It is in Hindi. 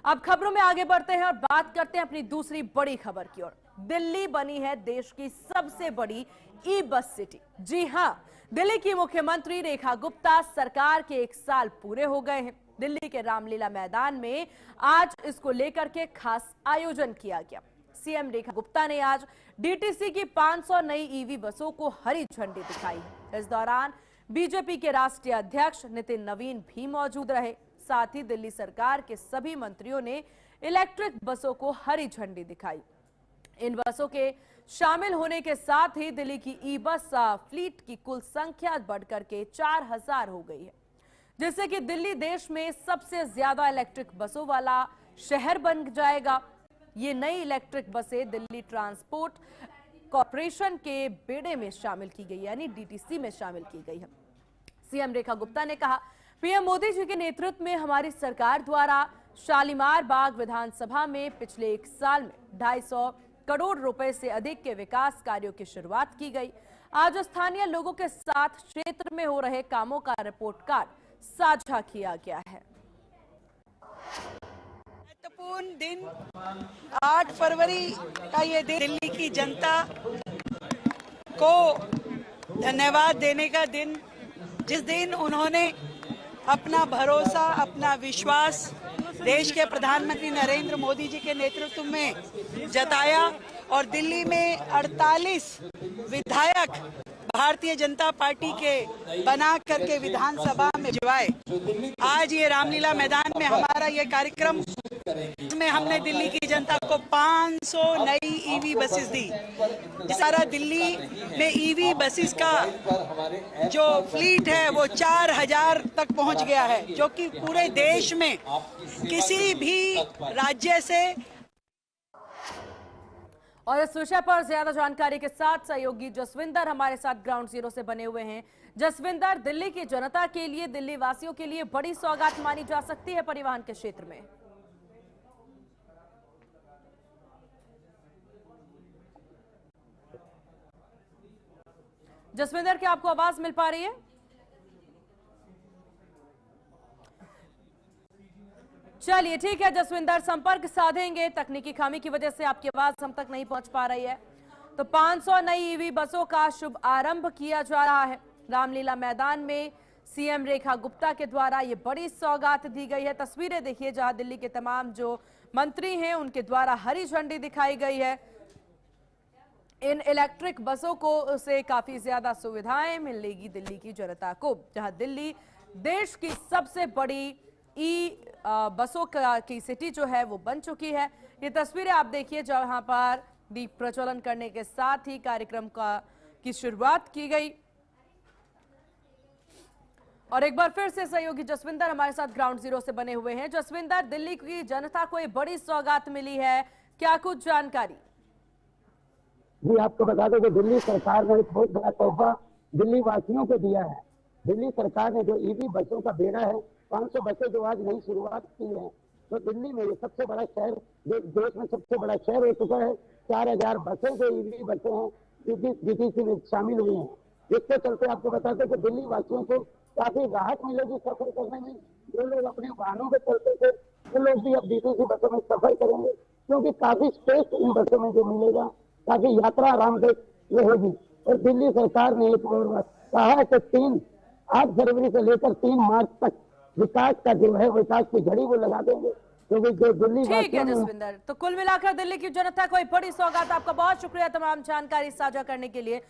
अब खबरों में आगे बढ़ते हैं और बात करते हैं अपनी दूसरी बड़ी खबर की ओर। दिल्ली बनी है देश की सबसे बड़ी ई बस सिटी। जी हां, दिल्ली की मुख्यमंत्री रेखा गुप्ता सरकार के 1 साल पूरे हो गए हैं। दिल्ली के रामलीला मैदान में आज इसको लेकर के खास आयोजन किया गया। सीएम रेखा गुप्ता ने आज डीटीसी की 500 नई ईवी बसों को हरी झंडी दिखाई। इस दौरान बीजेपी के राष्ट्रीय अध्यक्ष नितिन नवीन भी मौजूद रहे। साथ ही दिल्ली सरकार के सभी मंत्रियों ने इलेक्ट्रिक बसों को हरी झंडी दिखाई। इन बसों के शामिल होने के साथ ही दिल्ली की ई बस फ्लीट की कुल संख्या बढ़कर के 4000 हो गई है, जिससे कि दिल्ली देश में सबसे ज्यादा इलेक्ट्रिक बसों वाला शहर बन जाएगा। ये नई इलेक्ट्रिक बसें दिल्ली ट्रांसपोर्ट कॉरपोरेशन के बेड़े में शामिल की गई, यानी डीटीसी में शामिल की गई है। सीएम रेखा गुप्ता ने कहा, पीएम मोदी जी के नेतृत्व में हमारी सरकार द्वारा शालीमार बाग विधानसभा में पिछले 1 साल में 250 करोड़ रुपए से अधिक के विकास कार्यों की शुरुआत की गई। आज स्थानीय लोगों के साथ क्षेत्र में हो रहे कामों का रिपोर्ट कार्ड साझा किया गया है। महत्वपूर्ण दिन 8 फरवरी का ये दिन दिल्ली की जनता को धन्यवाद देने का दिन, जिस दिन उन्होंने अपना भरोसा, अपना विश्वास देश के प्रधानमंत्री नरेंद्र मोदी जी के नेतृत्व में जताया और दिल्ली में 48 विधायक भारतीय जनता पार्टी के बना करके विधानसभा में भिजवाए। आज ये रामलीला मैदान में हमारा ये कार्यक्रम, इसमें हमने दिल्ली की जनता को 500 नई ईवी बसेस दी। सारा दिल्ली में ईवी बसेस का जो फ्लीट है वो 4000 तक पहुंच गया है, जो कि पूरे देश में किसी भी राज्य से। और इस विषय पर ज्यादा जानकारी के साथ सहयोगी जसविंदर हमारे साथ ग्राउंड जीरो से बने हुए हैं। जसविंदर, दिल्ली की जनता के लिए, दिल्ली वासियों के लिए बड़ी सौगात मानी जा सकती है परिवहन के क्षेत्र में। जसविंदर, क्या आपको आवाज मिल पा रही है? चलिए ठीक है जसविंदर, संपर्क साधेंगे। तकनीकी खामी की वजह से आपकी आवाज हम तक नहीं पहुंच पा रही है। तो 500 नई ईवी बसों का शुभ आरंभ किया जा रहा है। रामलीला मैदान में सीएम रेखा गुप्ता के द्वारा ये बड़ी सौगात दी गई है। तस्वीरें देखिए जहां दिल्ली के तमाम जो मंत्री हैं उनके द्वारा हरी झंडी दिखाई गई है। इन इलेक्ट्रिक बसों को से काफी ज्यादा सुविधाएं मिलेगी दिल्ली की जनता को, जहां दिल्ली देश की सबसे बड़ी बसों की सिटी जो है वो बन चुकी है। ये तस्वीरें आप देखिए जहां पर दीप प्रज्वलन करने के साथ ही कार्यक्रम की शुरुआत की गई। और एक बार फिर से सहयोगी जसविंदर हमारे साथ ग्राउंड जीरो से बने हुए हैं। जसविंदर, दिल्ली की जनता को ये बड़ी सौगात मिली है, क्या कुछ जानकारी? जी, आपको बता दें कि दिल्ली सरकार ने एक बहुत बड़ा तोहफा दिल्ली वासियों को दिया है। दिल्ली सरकार ने जो ईवी बसों का बेड़ा है, 500 बसें जो आज नई शुरुआत की है, तो दिल्ली में ये सबसे बड़ा शहर, देश में सबसे बड़ा शहर हो चुका है। 4000 बसें जो ईवी बसें हैं डीटीसी में शामिल हुई हैं। इसके चलते आपको बताते हैं कि दिल्ली वासियों को काफी राहत मिलेगी सफर करने में। जो लोग अपने वाहनों में चलते थे वो लोग भी अब डीटीसी बसों में सफर करेंगे, क्योंकि काफी स्पेस इन बसों में जो मिलेगा, काफी यात्रा आरामदायक होगी। और दिल्ली सरकार ने एक और कहा है कि 8 फरवरी से लेकर 3 मार्च तक विकास का जो है, विकास की घड़ी वो लगा देंगे, क्योंकि जो दिल्ली। ठीक है जसविंदर, तो कुल मिलाकर दिल्ली की जनता को एक बड़ी सौगात। आपका बहुत शुक्रिया तमाम जानकारी साझा करने के लिए।